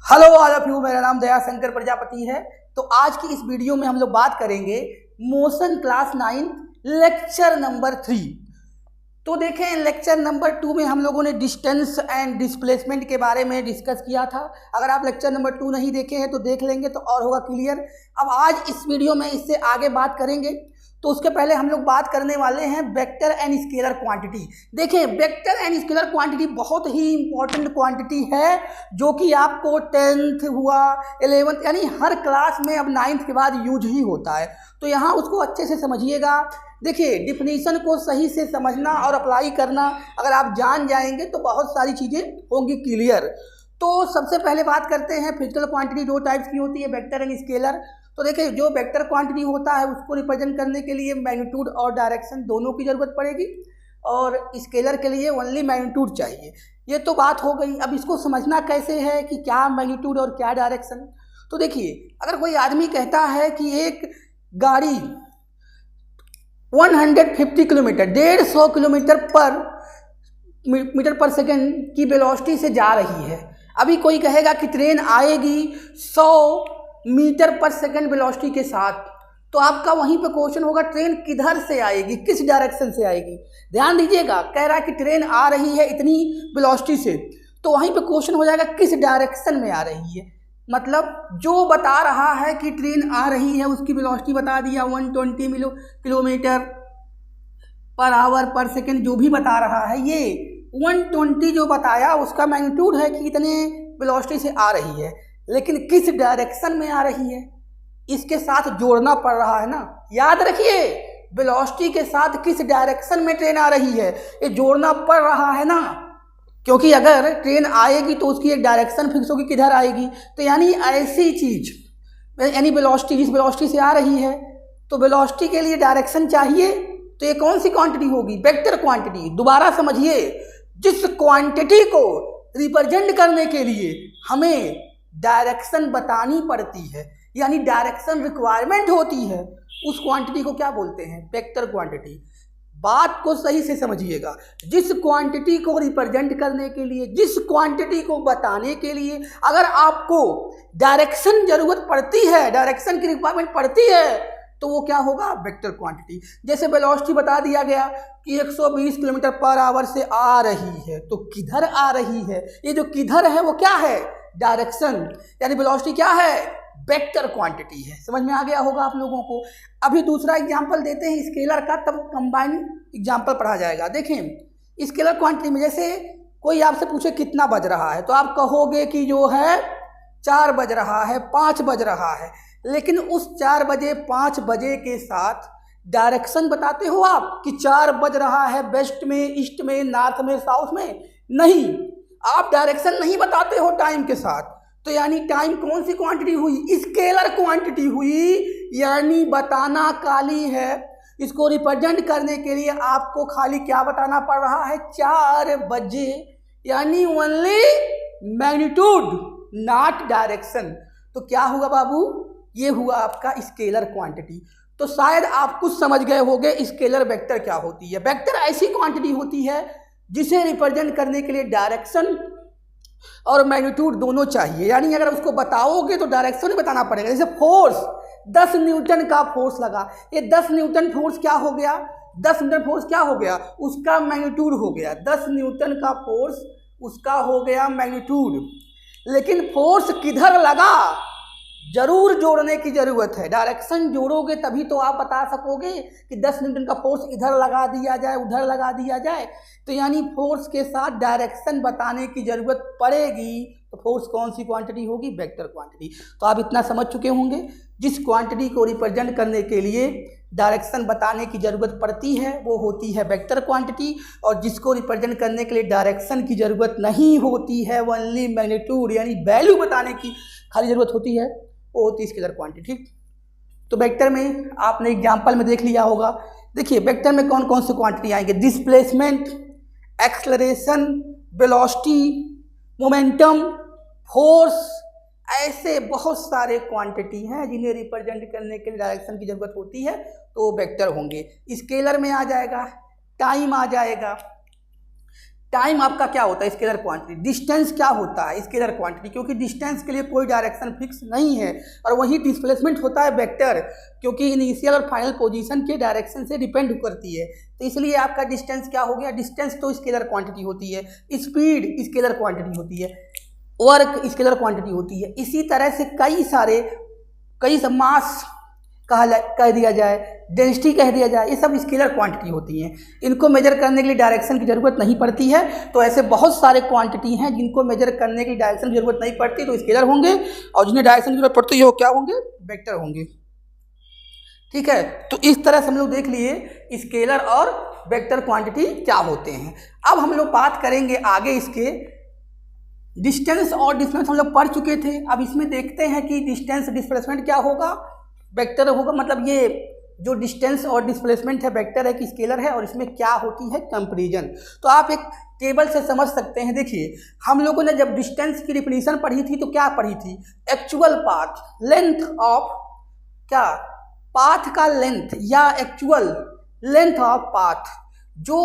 Hello all of you, मेरा नाम दया शंकर प्रजापति है। तो आज की इस वीडियो में हम लोग बात करेंगे मोशन क्लास 9 लेक्चर नंबर 3। तो देखें, लेक्चर नंबर 2 में हम लोगों ने डिस्टेंस एंड डिस्प्लेसमेंट के बारे में डिस्कस किया था। अगर आप लेक्चर नंबर 2 नहीं देखे हैं तो देख लेंगे तो और होगा क्लियर। अब आज इस वीडियो में इससे आगे बात करेंगे। तो उसके पहले हम लोग बात करने वाले हैं वेक्टर एंड स्केलर क्वांटिटी। देखें, वेक्टर एंड स्केलर क्वांटिटी बहुत ही इंपॉर्टेंट क्वांटिटी है, जो कि आपको 10th हुआ 11th यानी हर क्लास में अब 9th के बाद यूज ही होता है। तो यहाँ उसको अच्छे से समझिएगा। देखिए, डिफिनीशन को सही से समझना और अप्लाई करना अगर आप जान जाएंगे तो बहुत सारी चीज़ें होंगी क्लियर। तो सबसे पहले बात करते हैं फिजिकल क्वांटिटी दो टाइप्स की होती है, वेक्टर एंड स्केलर। तो देखिए, जो वेक्टर क्वांटिटी होता है उसको रिप्रेजेंट करने के लिए मैग्नीट्यूड और डायरेक्शन दोनों की ज़रूरत पड़ेगी, और स्केलर के लिए ओनली मैग्नीट्यूड चाहिए। ये तो बात हो गई। अब इसको समझना कैसे है कि क्या मैग्नीट्यूड और क्या डायरेक्शन। तो देखिए, अगर कोई आदमी कहता है कि एक गाड़ी 150 किलोमीटर 150 किलोमीटर पर मीटर पर सेकेंड की वेलोसिटी से जा रही है। अभी कोई कहेगा कि ट्रेन आएगी 100 मीटर पर सेकेंड वेलोसिटी के साथ, तो आपका वहीं पे क्वेश्चन होगा ट्रेन किधर से आएगी, किस डायरेक्शन से आएगी। ध्यान दीजिएगा, कह रहा है कि ट्रेन आ रही है इतनी वेलोसिटी से, तो वहीं पे क्वेश्चन हो जाएगा किस डायरेक्शन में आ रही है। मतलब जो बता रहा है कि ट्रेन आ रही है उसकी वेलोसिटी बता दिया 120 किलोमीटर पर आवर पर सेकेंड, जो भी बता रहा है ये 120 जो बताया उसका मैग्नीट्यूड है कि कितने वेलोसिटी से आ रही है, लेकिन किस डायरेक्शन में आ रही है इसके साथ जोड़ना पड़ रहा है ना। याद रखिए, वेलोसिटी के साथ किस डायरेक्शन में ट्रेन आ रही है ये जोड़ना पड़ रहा है ना, क्योंकि अगर ट्रेन आएगी तो उसकी एक डायरेक्शन फिक्स होगी किधर आएगी। तो यानी ऐसी चीज, यानी वेलोसिटी जिस वेलोसिटी से आ रही है तो वेलोसिटी के लिए डायरेक्शन चाहिए। तो ये कौन सी क्वांटिटी होगी? Vector quantity. दोबारा समझिए, जिस क्वांटिटी को रिप्रेजेंट करने के लिए हमें डायरेक्शन बतानी पड़ती है, यानी डायरेक्शन रिक्वायरमेंट होती है, उस क्वांटिटी को क्या बोलते हैं? Vector quantity. बात को सही से समझिएगा, जिस क्वांटिटी को रिप्रेजेंट करने के लिए, जिस क्वांटिटी को बताने के लिए अगर आपको डायरेक्शन जरूरत पड़ती है, डायरेक्शन की रिक्वायरमेंट पड़ती है, तो वो क्या होगा? Vector quantity. जैसे वेलोसिटी बता दिया गया कि 120 किलोमीटर पर आवर से आ रही है, तो किधर आ रही है? ये जो किधर है वो क्या है? डायरेक्शन। यानी वेलोसिटी क्या है? वेक्टर क्वांटिटी है। समझ में आ गया होगा आप लोगों को। अभी दूसरा एग्जांपल देते हैं स्केलर का, तब कंबाइन एग्जांपल पढ़ा जाएगा। देखें, स्केलर क्वांटिटी में जैसे कोई आपसे पूछे कितना बज रहा है, तो आप कहोगे कि जो है 4 बज रहा है, 5 बज रहा है, लेकिन उस 4 बजे 5 बजे के साथ डायरेक्शन बताते हो आप कि 4 बज रहा है वेस्ट में, ईस्ट में, नॉर्थ में, साउथ में? नहीं, आप डायरेक्शन नहीं बताते हो टाइम के साथ। तो यानी टाइम कौन सी क्वांटिटी हुई? स्केलर क्वांटिटी हुई, यानी बताना काली है। इसको रिप्रेजेंट करने के लिए आपको खाली क्या बताना पड़ रहा है? 4 बजे, यानी ओनली मैग्नीट्यूड नॉट डायरेक्शन। तो क्या हुआ बाबू? ये हुआ आपका स्केलर क्वांटिटी। तो शायद आप कुछ समझ गए होंगे स्केलर वेक्टर क्या होती है। वेक्टर ऐसी क्वांटिटी होती है जिसे रिप्रेजेंट करने के लिए डायरेक्शन और मैग्नीट्यूड दोनों चाहिए। यानी अगर उसको बताओगे तो डायरेक्शन ही बताना पड़ेगा। जैसे फोर्स, 10 न्यूटन का फोर्स लगा, ये 10 न्यूटन फोर्स क्या हो गया? 10 न्यूटन फोर्स क्या हो गया? उसका मैग्नीट्यूड हो गया। 10 न्यूटन का फोर्स उसका हो गया मैग्नीट्यूड। लेकिन फोर्स किधर लगा जरूर जोड़ने की जरूरत है। डायरेक्शन जोड़ोगे तभी तो आप बता सकोगे कि 10 न्यूटन का फोर्स इधर लगा दिया जाए, उधर लगा दिया जाए। तो यानी फोर्स के साथ डायरेक्शन बताने की जरूरत पड़ेगी। तो फोर्स कौन सी क्वांटिटी होगी? Vector quantity. तो आप इतना समझ चुके होंगे, जिस क्वांटिटी को रिप्रेजेंट करने के लिए डायरेक्शन बताने की जरूरत पड़ती है वो होती है वेक्टर क्वांटिटी, और जिसको रिप्रेजेंट करने के लिए डायरेक्शन की जरूरत नहीं होती है, ओनली मैग्नीट्यूड यानी वैल्यू बताने की खाली जरूरत होती है, वो होती है स्केलर क्वांटिटी। तो वेक्टर में आपने एग्जांपल में देख लिया होगा। देखिए, वेक्टर में कौन कौन सी क्वांटिटी आएंगे? Displacement, acceleration, velocity, momentum, force, ऐसे बहुत सारे क्वांटिटी हैं जिन्हें रिप्रेजेंट करने के लिए डायरेक्शन की जरूरत होती है, तो वेक्टर होंगे। स्केलर में आ जाएगा टाइम, आ जाएगा टाइम आपका क्या होता है स्केलर क्वांटिटी, डिस्टेंस क्या होता है स्केलर क्वांटिटी, क्योंकि डिस्टेंस के लिए कोई डायरेक्शन फिक्स नहीं है, और वही डिस्प्लेसमेंट होता है वेक्टर, क्योंकि इनिशियल और फाइनल पोजीशन के डायरेक्शन से डिपेंड करती है। तो इसलिए आपका डिस्टेंस क्या हो गया, डिस्टेंस तो स्केलर क्वांटिटी होती है, स्पीड स्केलर क्वांटिटी होती है, वर्क स्केलर क्वांटिटी होती है। इसी तरह से कई मास कह दिया जाए, डेंसिटी कह दिया जाए, ये सब स्केलर क्वांटिटी होती हैं। इनको मेजर करने के लिए डायरेक्शन की ज़रूरत नहीं पड़ती है। तो ऐसे बहुत सारे क्वांटिटी हैं जिनको मेजर करने की डायरेक्शन की ज़रूरत नहीं पड़ती, तो स्केलर होंगे, और जिन्हें डायरेक्शन की ज़रूरत पड़ती है वो क्या होंगे, वेक्टर होंगे। ठीक है, तो इस तरह से हम लोग देख लिए स्केलर और वेक्टर क्वांटिटी क्या होते हैं। अब हम लोग बात करेंगे आगे इसके डिस्टेंस और डिस्प्लेसमेंट हम लोग पढ़ चुके थे। अब इसमें देखते हैं कि डिस्टेंस डिस्प्लेसमेंट क्या होगा, वेक्टर होगा, मतलब ये जो डिस्टेंस और डिस्प्लेसमेंट है वेक्टर है कि स्केलर है, और इसमें क्या होती है कंपैरिजन। तो आप एक टेबल से समझ सकते हैं। देखिए, हम लोगों ने जब डिस्टेंस की डिफिनीशन पढ़ी थी तो क्या पढ़ी थी, एक्चुअल पाथ, लेंथ ऑफ क्या, पाथ का लेंथ या एक्चुअल लेंथ ऑफ पाथ। जो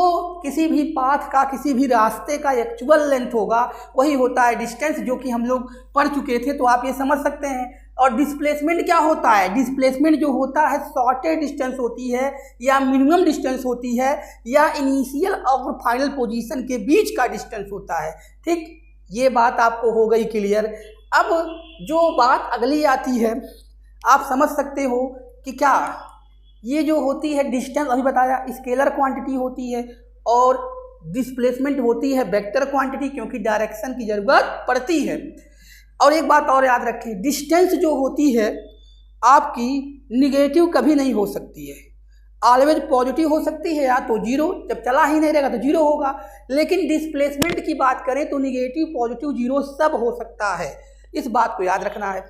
किसी भी पाथ का, किसी भी रास्ते का एक्चुअल लेंथ होगा वही होता है डिस्टेंस, जो कि हम लोग पढ़ चुके थे। तो आप ये समझ सकते हैं। और डिस्प्लेसमेंट क्या होता है, डिस्प्लेसमेंट जो होता है शॉर्टेस्ट डिस्टेंस होती है, या मिनिमम डिस्टेंस होती है, या इनिशियल और फाइनल पोजीशन के बीच का डिस्टेंस होता है। ठीक, ये बात आपको हो गई क्लियर। अब जो बात अगली आती है, आप समझ सकते हो कि क्या ये जो होती है डिस्टेंस, अभी बताया स्केलर क्वांटिटी होती है, और डिस्प्लेसमेंट होती है वेक्टर क्वांटिटी, क्योंकि डायरेक्शन की ज़रूरत पड़ती है। और एक बात और याद रखें, डिस्टेंस जो होती है आपकी निगेटिव कभी नहीं हो सकती है, ऑलवेज पॉजिटिव हो सकती है, या तो जीरो, जब चला ही नहीं रहेगा तो जीरो होगा। लेकिन डिस्प्लेसमेंट की बात करें तो निगेटिव पॉजिटिव जीरो सब हो सकता है, इस बात को याद रखना है।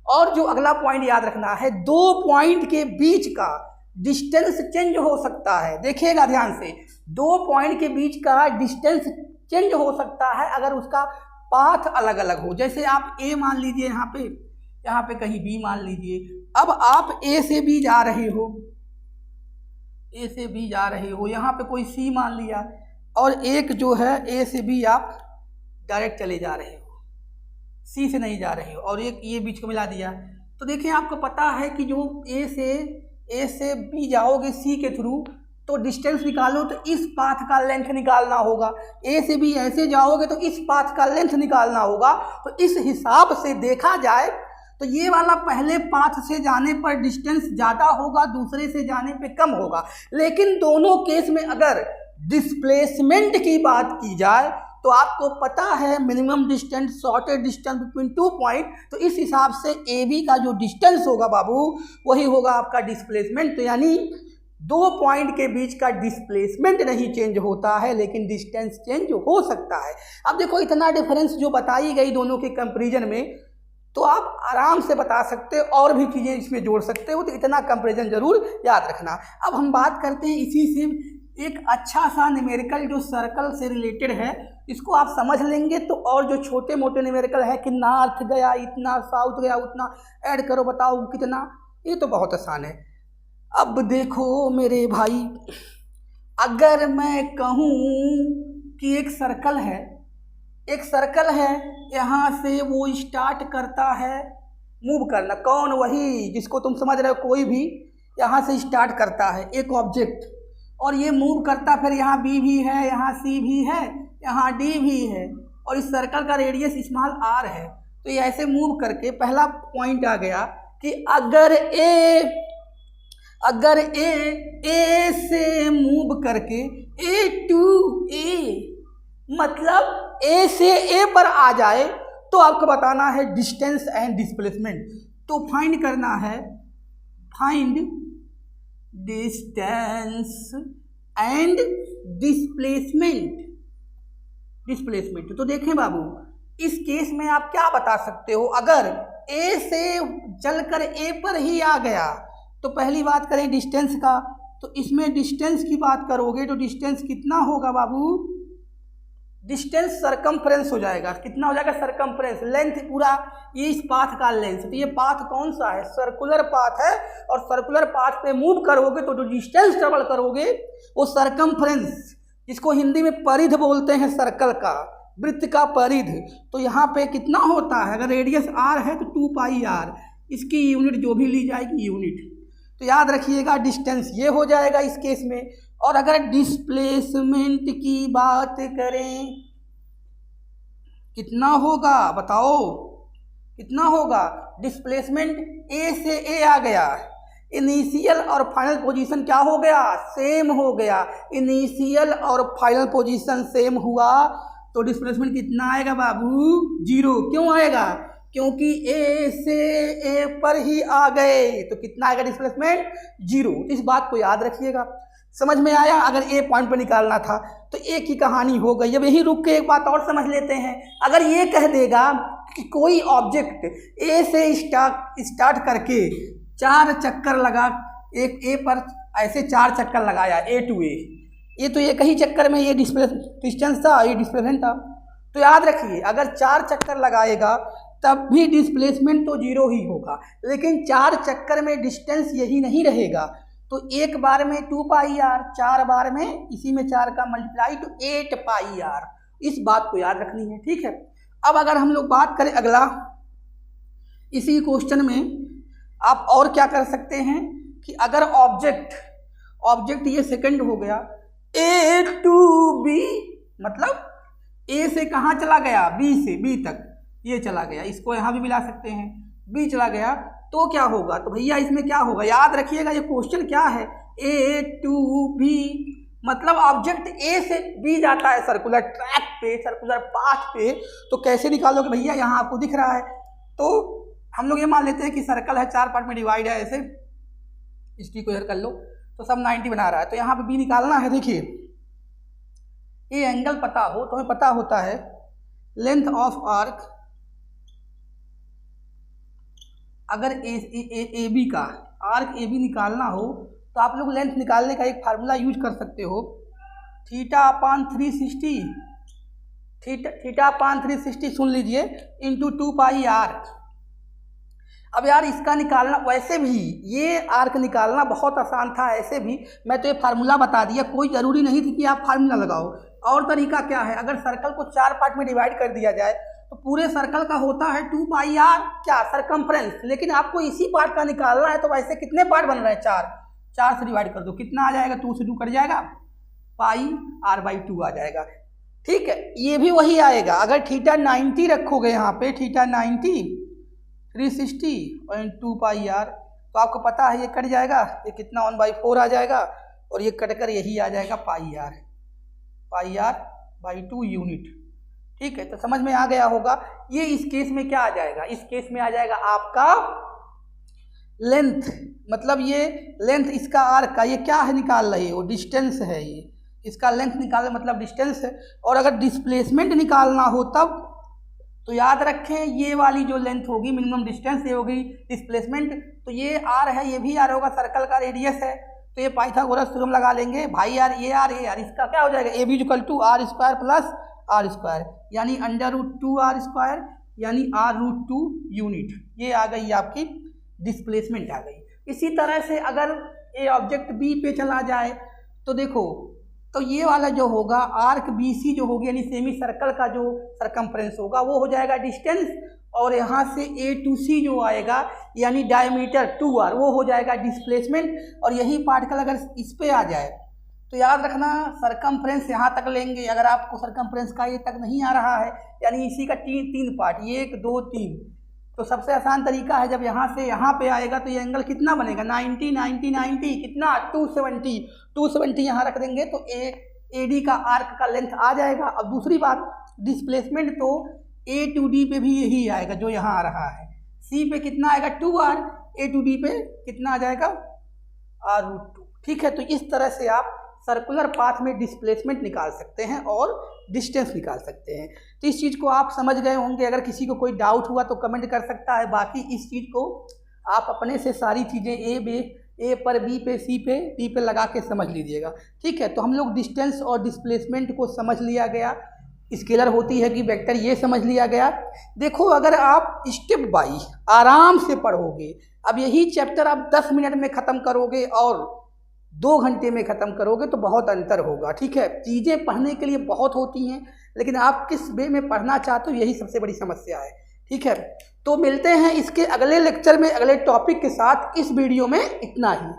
और जो अगला पॉइंट याद रखना है, दो पॉइंट के बीच का डिस्टेंस चेंज हो सकता है। देखिएगा ध्यान से, दो पॉइंट के बीच का डिस्टेंस चेंज हो सकता है अगर उसका पाथ अलग अलग हो। जैसे आप ए मान लीजिए, यहाँ पे कहीं बी मान लीजिए। अब आप ए से बी जा रहे हो, यहाँ पे कोई सी मान लिया, और एक जो है ए से बी आप डायरेक्ट चले जा रहे हो, सी से नहीं जा रहे हो, और एक ये बीच को मिला दिया। तो देखिए, आपको पता है कि जो ए से बी जाओगे सी के थ्रू, तो डिस्टेंस निकालो तो इस पाथ का लेंथ निकालना होगा। ए से बी ऐसे जाओगे तो इस पाथ का लेंथ निकालना होगा। तो इस हिसाब से देखा जाए तो ये वाला पहले पाथ से जाने पर डिस्टेंस ज़्यादा होगा, दूसरे से जाने पे कम होगा। लेकिन दोनों केस में अगर डिस्प्लेसमेंट की बात की जाए तो आपको पता है minimum distance, shortest distance between two point, तो इस हिसाब से ए बी का जो डिस्टेंस होगा बाबू, वही होगा आपका डिस्प्लेसमेंट। तो यानी दो पॉइंट के बीच का डिस्प्लेसमेंट नहीं चेंज होता है, लेकिन डिस्टेंस चेंज हो सकता है। अब देखो, इतना डिफरेंस जो बताई गई दोनों के कंपैरिजन में, तो आप आराम से बता सकते हो, और भी चीज़ें इसमें जोड़ सकते हो। तो इतना कंपैरिजन जरूर याद रखना। अब हम बात करते हैं इसी से एक अच्छा सा न्यूमेरिकल जो सर्कल से रिलेटेड है। इसको आप समझ लेंगे तो, और जो छोटे मोटे न्यूमेरिकल है कि नॉर्थ गया इतना, साउथ गया उतना, ऐड करो बताओ कितना, ये तो बहुत आसान है। अब देखो मेरे भाई, अगर मैं कहूँ कि एक सर्कल है, यहाँ से वो स्टार्ट करता है मूव करना। कौन? वही जिसको तुम समझ रहे हो, कोई भी यहाँ से स्टार्ट करता है एक ऑब्जेक्ट, और ये मूव करता, फिर यहाँ बी भी है, यहाँ सी भी है, यहाँ डी भी है, और इस सर्कल का रेडियस स्मॉल आर है। तो ये ऐसे मूव करके पहला पॉइंट आ गया कि अगर ए से मूव करके ए टू ए, मतलब ए से ए पर आ जाए, तो आपको बताना है डिस्टेंस एंड डिस्प्लेसमेंट। तो फाइंड करना है, फाइंड डिस्टेंस एंड डिस्प्लेसमेंट। तो देखें बाबू, इस केस में आप क्या बता सकते हो, अगर ए से चलकर ए पर ही आ गया तो पहली बात करें डिस्टेंस का, तो इसमें डिस्टेंस की बात करोगे तो डिस्टेंस कितना होगा बाबू, डिस्टेंस सरकमफ्रेंस हो जाएगा। कितना हो जाएगा? सरकमफ्रेंस, लेंथ पूरा ये इस पाथ का लेंथ। तो ये पाथ कौन सा है? सर्कुलर पाथ है, और सर्कुलर पाथ पे मूव करोगे तो जो डिस्टेंस ट्रेवल करोगे वो सरकमफ्रेंस इसको हिंदी में परिध बोलते हैं, सर्कल का, वृत्त का परिध। तो यहाँ पे कितना होता है, अगर रेडियस r है तो 2 पाई r, इसकी यूनिट जो भी ली जाएगी यूनिट। तो याद रखिएगा डिस्टेंस ये हो जाएगा इस केस में। और अगर डिस्प्लेसमेंट की बात करें, कितना होगा बताओ, कितना होगा? डिस्प्लेसमेंट ए से ए आ गया, इनिशियल और फाइनल पोजीशन क्या हो गया? सेम हो गया। इनिशियल और फाइनल पोजीशन सेम हुआ तो डिस्प्लेसमेंट कितना आएगा बाबू? 0। क्यों आएगा? क्योंकि ए से ए पर ही आ गए, तो कितना आएगा डिस्प्लेसमेंट? 0। इस बात को याद रखिएगा। समझ में आया? अगर ए पॉइंट पर निकालना था तो ए की कहानी हो गई। अब यही रुक के एक बात और समझ लेते हैं। अगर ये कह देगा कि कोई ऑब्जेक्ट ए से स्टार्ट करके 4 चक्कर लगा, एक ए पर ऐसे 4 चक्कर लगाया, ए टू ए, ये तो एक ही चक्कर में ये डिस्टेंस था, ये डिस्प्लेसमेंट था। तो याद रखिए अगर 4 चक्कर लगाएगा तब भी डिस्प्लेसमेंट तो 0 ही होगा, लेकिन 4 चक्कर में डिस्टेंस यही नहीं रहेगा। तो एक बार में 2 पाई आर, 4 बार में इसी में 4 का मल्टीप्लाई तो 8 पाई आर। इस बात को याद रखनी है, ठीक है। अब अगर हम लोग बात करें अगला, इसी क्वेश्चन में आप और क्या कर सकते हैं कि अगर ऑब्जेक्ट ये सेकंड हो गया, ए टू बी, मतलब ए से कहाँ चला गया? बी से बी तक ये चला गया, इसको यहाँ भी मिला सकते हैं, बी चला गया तो क्या होगा? तो भैया इसमें क्या होगा? याद रखिएगा ये क्वेश्चन क्या है, ए टू बी, मतलब ऑब्जेक्ट ए से बी जाता है सर्कुलर ट्रैक पे, सर्कुलर पाथ पे। तो कैसे निकालोगे भैया? यहाँ आपको दिख रहा है, तो हम लोग ये मान लेते हैं कि सर्कल है, 4 पार्ट में डिवाइड है, ऐसे इसकी को इधर कर लो तो सब 90 बना रहा है। तो यहाँ पे बी निकालना है। देखिए ये एंगल पता हो तो हमें पता होता है लेंथ ऑफ आर्क, अगर ए बी का आर्क ए बी निकालना हो तो आप लोग लेंथ निकालने का एक फार्मूला यूज कर सकते हो, θ/360, θ/360 सुन लीजिए, इंटू 2 पाई आर। अब यार इसका निकालना, वैसे भी ये आर्क निकालना बहुत आसान था, ऐसे भी मैं तो ये फार्मूला बता दिया, कोई ज़रूरी नहीं थी कि आप फार्मूला लगाओ। और तरीका क्या है, अगर सर्कल को 4 पार्ट में डिवाइड कर दिया जाए तो पूरे सर्कल का होता है 2 पाई आर, क्या सरकमफ्रेंस, लेकिन आपको इसी पार्ट का निकालना है तो वैसे कितने पार्ट बन रहे हैं? 4 से डिवाइड कर दो, कितना आ जाएगा? 2 से 2 कट जाएगा, पाई r/2 आ जाएगा, ठीक है। ये भी वही आएगा। अगर थीटा 90 रखोगे यहाँ पे, थीटा 90 360 और 2 पाई आर, तो आपको पता है ये कट जाएगा, ये कितना 1/4 आ जाएगा, और ये कटकर यही आ जाएगा पाई r/2 यूनिट, ठीक है। तो समझ में आ गया होगा। ये इस केस में क्या आ जाएगा? इस केस में आ जाएगा आपका लेंथ, मतलब ये लेंथ इसका आर्क का, ये क्या है निकाल रहे हो? डिस्टेंस है, ये इसका लेंथ निकालना मतलब डिस्टेंस है। और अगर डिस्प्लेसमेंट निकालना हो तब तो याद रखें ये वाली जो लेंथ होगी मिनिमम डिस्टेंस, ये होगी डिस्प्लेसमेंट। तो ये आर है, ये भी आर होगा, सर्कल का रेडियस है, तो ये पाइथागोरस थ्योरम लगा लेंगे भाई यार, ये आर इसका क्या हो जाएगा? A B equal to r² plus r², यानी √2r², यानी r√2 यूनिट। ये आ गई आपकी डिस्प्लेसमेंट आ गई। इसी तरह से अगर ये ऑब्जेक्ट बी पे चला जाए तो देखो, तो ये वाला जो होगा आर्क बी सी जो होगी, यानी सेमी सर्कल का जो सरकमफ्रेंस होगा वो हो जाएगा डिस्टेंस, और यहाँ से ए टू सी जो आएगा यानी डायमीटर 2r, वो हो जाएगा डिस्प्लेसमेंट। और यही पार्टिकल अगर इस पे आ जाए तो याद रखना सरकमफ्रेंस यहाँ तक लेंगे। अगर आपको सरकमफ्रेंस का ये तक नहीं आ रहा है, यानी इसी का तीन पार्ट, 1 2 3, तो सबसे आसान तरीका है जब यहाँ से यहाँ पे आएगा तो ये एंगल कितना बनेगा? 90 90 90, कितना? 270 यहाँ रख देंगे तो ए डी का आर्क का लेंथ आ जाएगा। अब दूसरी बात, डिस्प्लेसमेंट तो ए टू डी पे भी यही आएगा जो यहाँ आ रहा है, सी पे कितना आएगा? 2r, ए टू डी पे कितना आ जाएगा? r√2, ठीक है। तो इस तरह से आप सर्कुलर पाथ में डिस्प्लेसमेंट निकाल सकते हैं और डिस्टेंस निकाल सकते हैं। तो इस चीज़ को आप समझ गए होंगे। अगर किसी को कोई डाउट हुआ तो कमेंट कर सकता है, बाकी इस चीज़ को आप अपने से सारी चीज़ें ए पर बी पे सी पे डी पे लगा के समझ लीजिएगा, ठीक है। तो हम लोग डिस्टेंस और डिस्प्लेसमेंट को समझ लिया गया, स्केलर होती है कि वेक्टर, ये समझ लिया गया। देखो अगर आप स्टेप बाई आराम से पढ़ोगे, अब यही चैप्टर आप 10 मिनट में ख़त्म करोगे और 2 घंटे में ख़त्म करोगे तो बहुत अंतर होगा। ठीक है, चीज़ें पढ़ने के लिए बहुत होती हैं, लेकिन आप किस वे में पढ़ना चाहते हो, यही सबसे बड़ी समस्या है। ठीक है, तो मिलते हैं इसके अगले लेक्चर में अगले टॉपिक के साथ। इस वीडियो में इतना ही।